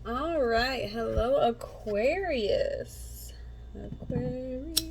All right, hello Aquarius. Aquarius.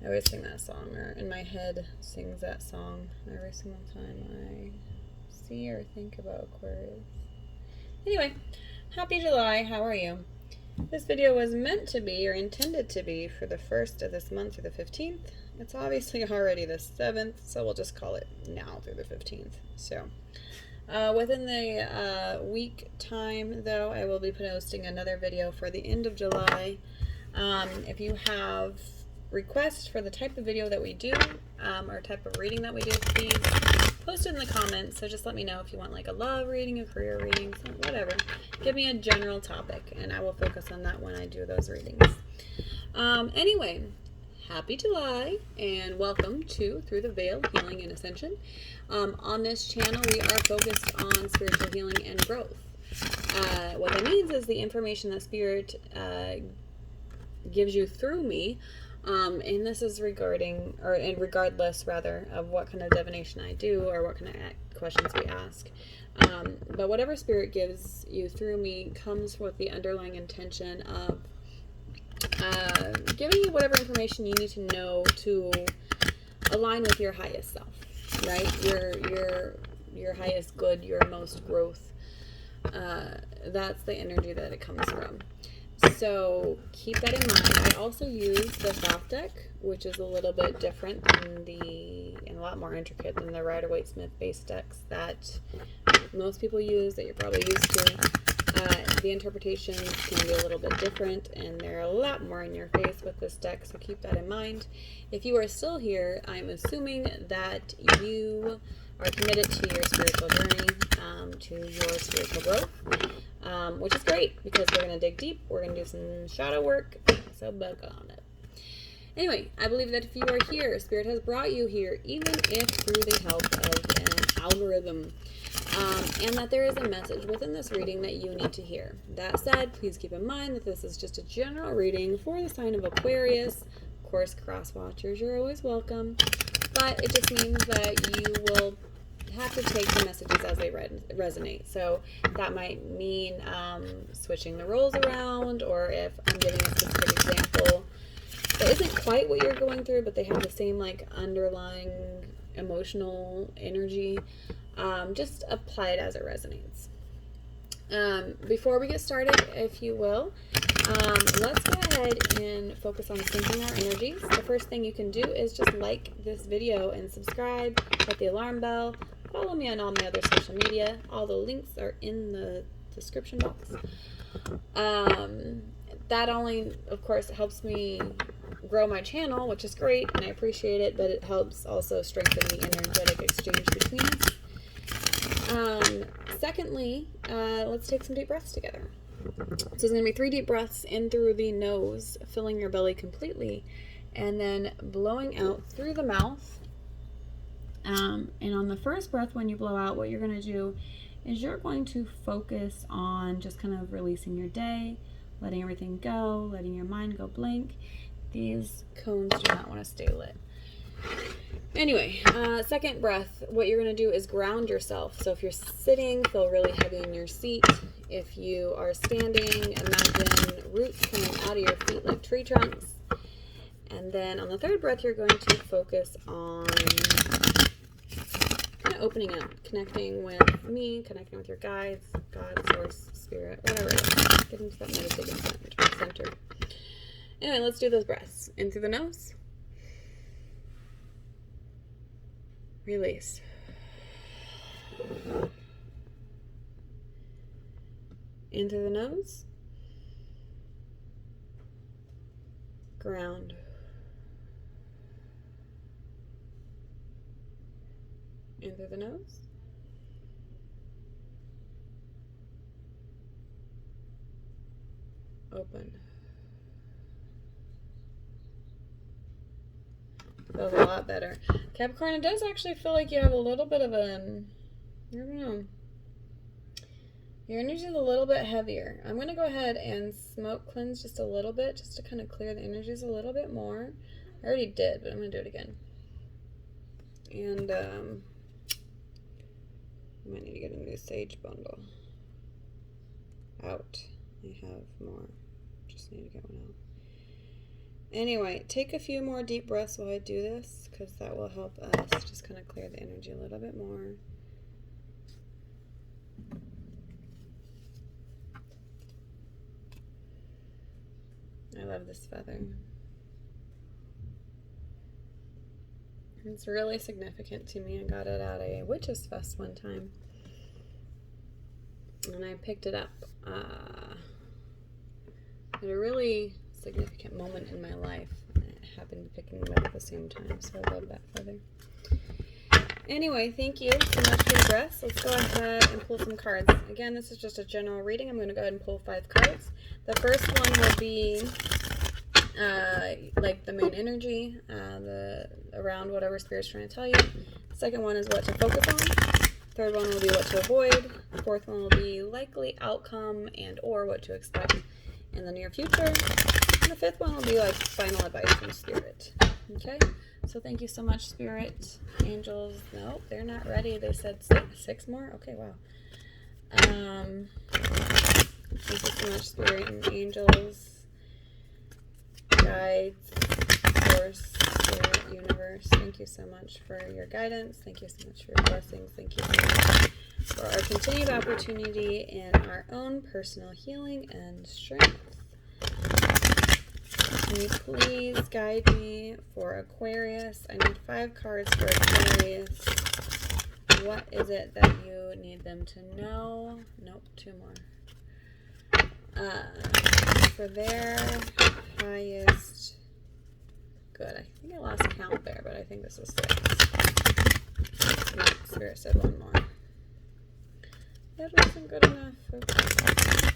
I always sing that song, or in my head sings that song every single time I see or think about Aquarius. Anyway, happy July, how are you? This video was meant to be, or intended to be, for the 1st of this month through the 15th. It's obviously already the 7th, so we'll just call it now through the 15th. So, within the week time, though, I will be posting another video for the end of July. If you have requests for the type of video that we do, or type of reading that we do, please post it in the comments. So just let me know if you want like a love reading, a career reading, whatever. Give me a general topic, and I will focus on that when I do those readings. Anyway, happy July, and welcome to Through the Veil Healing and Ascension. On this channel, we are focused on spiritual healing and growth. What that means is the information that Spirit gives you through me, and this is regardless rather of what kind of divination I do or what kind of questions we ask. But whatever Spirit gives you through me comes with the underlying intention of giving you whatever information you need to know to align with your highest self, right? Your highest good, your most growth. That's the energy that it comes from. So keep that in mind. I also use the South deck, which is a little bit different than and a lot more intricate than the Rider-Waite-Smith base decks that most people use, that you're probably used to. The interpretations can be a little bit different, and they're a lot more in your face with this deck, so keep that in mind. If you are still here, I'm assuming that you are committed to your spiritual journey, to your spiritual growth, which is great because we're going to dig deep, we're going to do some shadow work, so bug on it. Anyway, I believe that if you are here, Spirit has brought you here, even if through the help of an algorithm, and that there is a message within this reading that you need to hear. That said, please keep in mind that this is just a general reading for the sign of Aquarius. Of course, cross watchers, you're always welcome, but it just means that you will have to take the messages as they resonate. So that might mean switching the roles around, or if I'm giving a specific example that isn't quite what you're going through, but they have the same like underlying emotional energy, just apply it as it resonates. Before we get started, if you will, let's go ahead and focus on syncing our energies. The first thing you can do is just like this video and subscribe, hit the alarm bell, follow me on all my other social media. All the links are in the description box. That only, of course, helps me grow my channel, which is great, and I appreciate it, but it helps also strengthen the energetic exchange between us. Secondly, let's take some deep breaths together. So it's going to be 3 deep breaths in through the nose, filling your belly completely, and then blowing out through the mouth. And on the first breath, when you blow out, what you're going to do is you're going to focus on just kind of releasing your day, letting everything go, letting your mind go blank. These cones do not want to stay lit. Anyway, second breath, what you're going to do is ground yourself. So if you're sitting, feel really heavy in your seat. If you are standing, imagine roots coming out of your feet like tree trunks. And then on the third breath, you're going to focus on kind of opening up, connecting with me, connecting with your guides, God, Source, Spirit, whatever it is. Get into that meditative center. Anyway, let's do those breaths. In through the nose. Release. In through the nose. Ground. In through the nose. Open. Feels a lot better. Capricorn, it does actually feel like you have a little bit of a, I don't know, your energy is a little bit heavier. I'm going to go ahead and smoke cleanse just a little bit, just to kind of clear the energies a little bit more. I already did, but I'm going to do it again. And I might need to get a new sage bundle. out. I have more. Just need to get one out. Anyway, take a few more deep breaths while I do this, because that will help us just kind of clear the energy a little bit more. I love this feather. It's really significant to me. I got it at a Witches Fest one time, and I picked it up at a really significant moment in my life. I happened to be picking it up at the same time, so I love that feather. Anyway, thank you so much for your breaths. Let's go ahead and pull some cards. Again, this is just a general reading. I'm going to go ahead and pull 5 cards. The first one will be like the main energy, around whatever Spirit's trying to tell you. The second one is what to focus on. Third one will be what to avoid. The fourth one will be likely outcome and or what to expect in the near future. And the fifth one will be like final advice from Spirit. Okay? So thank you so much, Spirit. Angels, nope, they're not ready. They said 6 more? Okay, wow. Thank you so much, Spirit and Angels, guides, Source, Spirit, Universe. Thank you so much for your guidance. Thank you so much for your blessings. Thank you so much for our continued opportunity in our own personal healing and strength. Can you please guide me for Aquarius? I need 5 cards for Aquarius. What is it that you need them to know? Nope, 2 more. For their highest good. I think I lost count there, but I think this was 6. No, Spirit said 1 more. That wasn't good enough. Okay.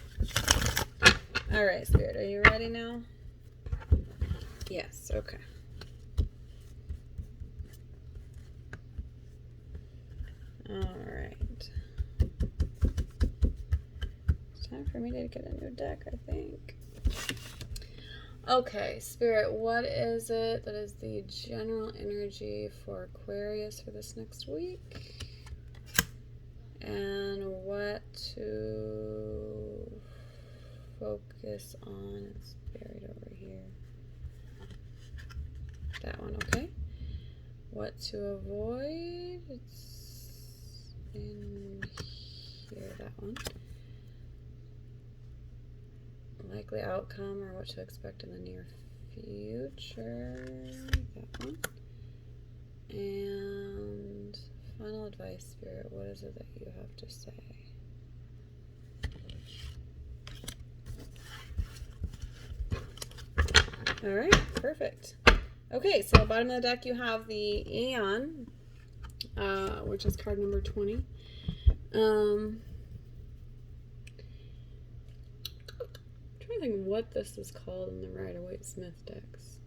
Alright, Spirit, are you ready now? Yes, okay. Alright. It's time for me to get a new deck, I think. Okay, Spirit, what is it that is the general energy for Aquarius for this next week? And what to focus on? It's buried over here. That one, okay. What to avoid? It's in here, that one. Likely outcome or what to expect in the near future, that one. And final advice, Spirit, what is it that you have to say? All right, perfect. Okay, so bottom of the deck you have the Aeon, which is card number 20. I'm trying to think what this is called in the Rider-Waite-Smith decks.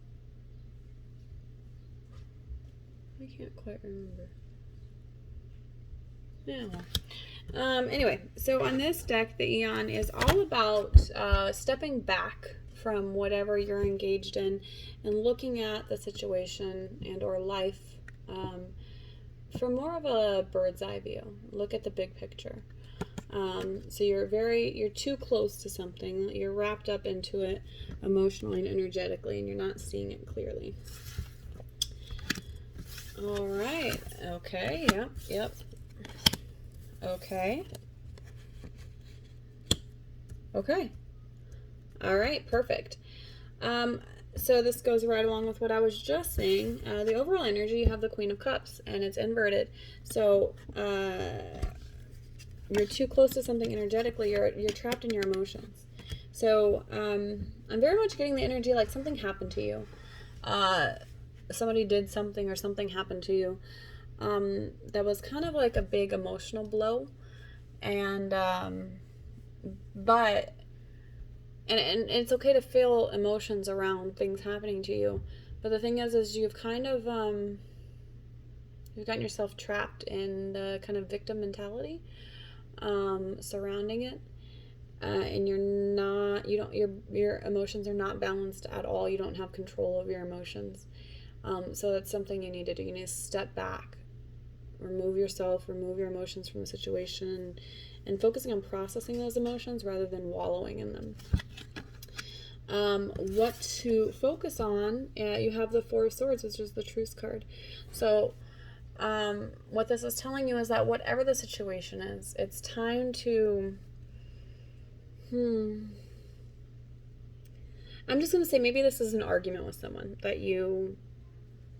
I can't quite remember. Yeah. Anyway, so on this deck, the Aeon is all about stepping back from whatever you're engaged in and looking at the situation and or life from more of a bird's eye view. Look at the big picture. So you're too close to something. You're wrapped up into it emotionally and energetically, and you're not seeing it clearly. All right. Okay. Yep. Okay. All right. Perfect. So this goes right along with what I was just saying. The overall energy, you have the Queen of Cups, and it's inverted. So you're too close to something energetically. You're trapped in your emotions. So I'm very much getting the energy like something happened to you. Somebody did something or something happened to you that was kind of like a big emotional blow. And but it's okay to feel emotions around things happening to you, but the thing is you've kind of you've gotten yourself trapped in the kind of victim mentality surrounding it, and your emotions are not balanced at all. You don't have control over your emotions. So that's something you need to do. You need to step back, remove your emotions from the situation, and focusing on processing those emotions rather than wallowing in them. What to focus on, you have the Four of Swords, which is the Truce card. So what this is telling you is that whatever the situation is, it's time to I'm just going to say maybe this is an argument with someone that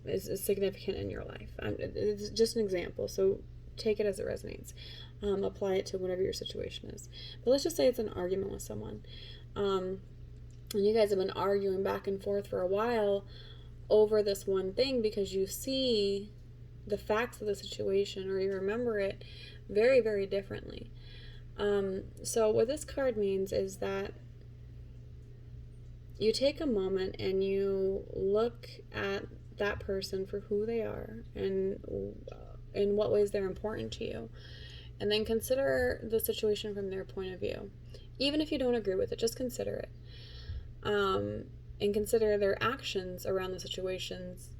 is significant in your life. It's just an example, so take it as it resonates. Apply it to whatever your situation is. But let's just say it's an argument with someone. And you guys have been arguing back and forth for a while over this one thing because you see the facts of the situation, or you remember it very, very differently. So what this card means is that you take a moment and you look at that person for who they are and in what ways they're important to you, and then consider the situation from their point of view. Even if you don't agree with it, just consider it. And consider their actions around the situations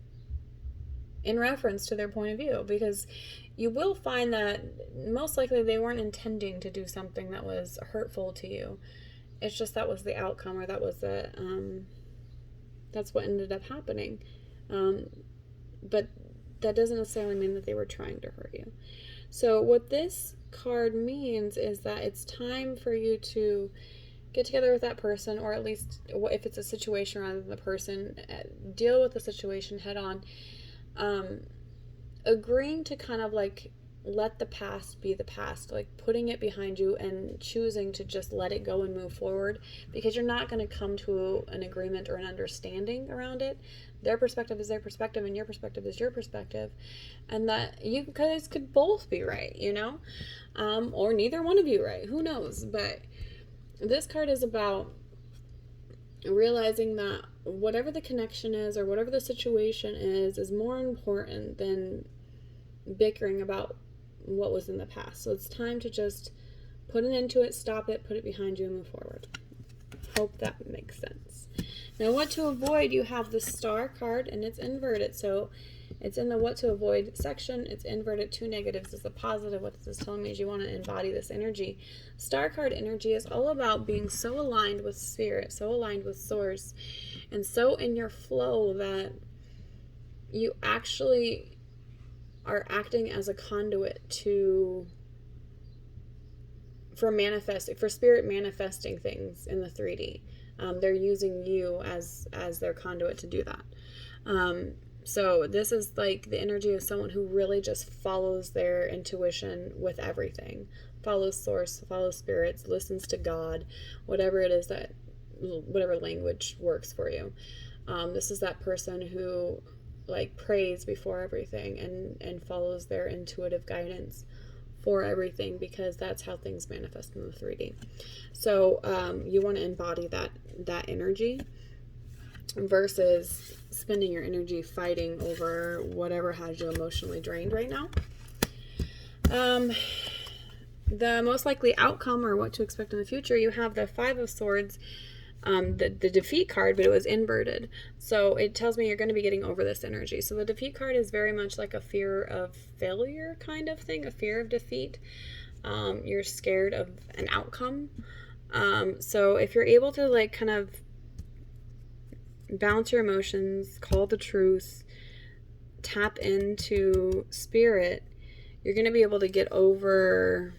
in reference to their point of view, because you will find that most likely they weren't intending to do something that was hurtful to you. It's just that was the outcome, or that was that's what ended up happening. But that doesn't necessarily mean that they were trying to hurt you. So what this card means is that it's time for you to get together with that person, or at least if it's a situation rather than the person, deal with the situation head on. Agreeing to kind of like let the past be the past, like putting it behind you and choosing to just let it go and move forward, because you're not going to come to an agreement or an understanding around it. Their perspective is their perspective and your perspective is your perspective, and that you guys could both be right, or neither one of you right, who knows. But this card is about realizing that whatever the connection is or whatever the situation is more important than bickering about what was in the past. So it's time to just put an end to it, stop it, put it behind you, and move forward. Hope that makes sense. Now, what to avoid, you have the Star card, and it's inverted. So it's in the what to avoid section. It's inverted. 2 negatives is a positive. What this is telling me is you want to embody this energy. Star card energy is all about being so aligned with spirit, so aligned with source, and so in your flow that you actually are acting as a conduit for spirit manifesting things in the 3D. They're using you as their conduit to do that. So this is like the energy of someone who really just follows their intuition with everything, follows source, follows spirits, listens to God, whatever it is whatever language works for you. This is that person who like prays before everything and follows their intuitive guidance for everything, because that's how things manifest in the 3D. So you want to embody that energy versus spending your energy fighting over whatever has you emotionally drained right now. The most likely outcome, or what to expect in the future, you have the 5 of Swords, the defeat card, but it was inverted. So it tells me you're going to be getting over this energy. So the defeat card is very much like a fear of failure kind of thing, a fear of defeat. You're scared of an outcome. So if you're able to like kind of balance your emotions, call the truth, tap into spirit, you're going to be able to get over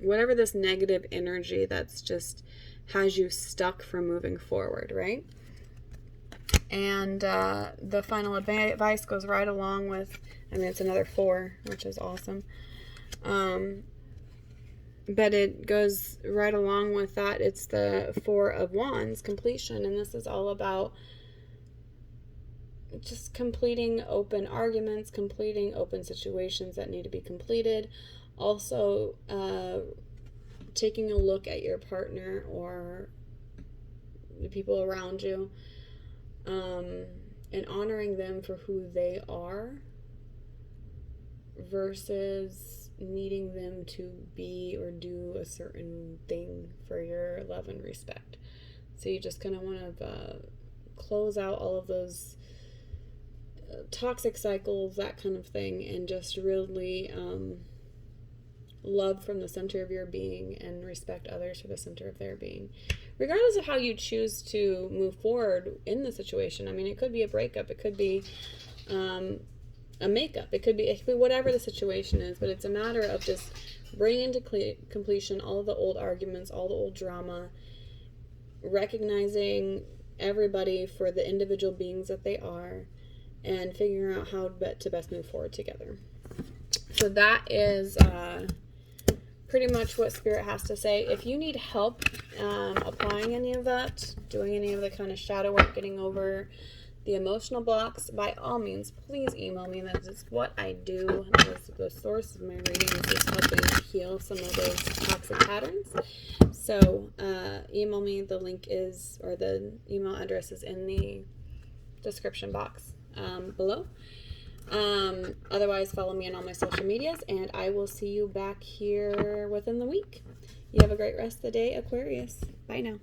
whatever this negative energy that's just has you stuck from moving forward, right? And the final advice goes right along with, it's another 4, which is awesome. But it goes right along with that. It's the 4 of Wands, completion, and this is all about just completing open arguments, completing open situations that need to be completed. Also, taking a look at your partner or the people around you, and honoring them for who they are versus needing them to be or do a certain thing for your love and respect. So you just kind of want to close out all of those toxic cycles, that kind of thing, and just really love from the center of your being and respect others for the center of their being. Regardless of how you choose to move forward in the situation. I mean, it could be a breakup. It could be a makeup. It could be whatever the situation is, but it's a matter of just bringing to completion all of the old arguments, all the old drama, recognizing everybody for the individual beings that they are, and figuring out how to best move forward together. So that is pretty much what Spirit has to say. If you need help applying any of that, doing any of the kind of shadow work, getting over the emotional blocks, by all means, please email me. That is what I do. That is the source of my readings, is helping heal some of those toxic patterns. So email me. The link is, or the email address is in the description box below. Otherwise, follow me on all my social medias, and I will see you back here within the week. You have a great rest of the day, Aquarius. Bye now.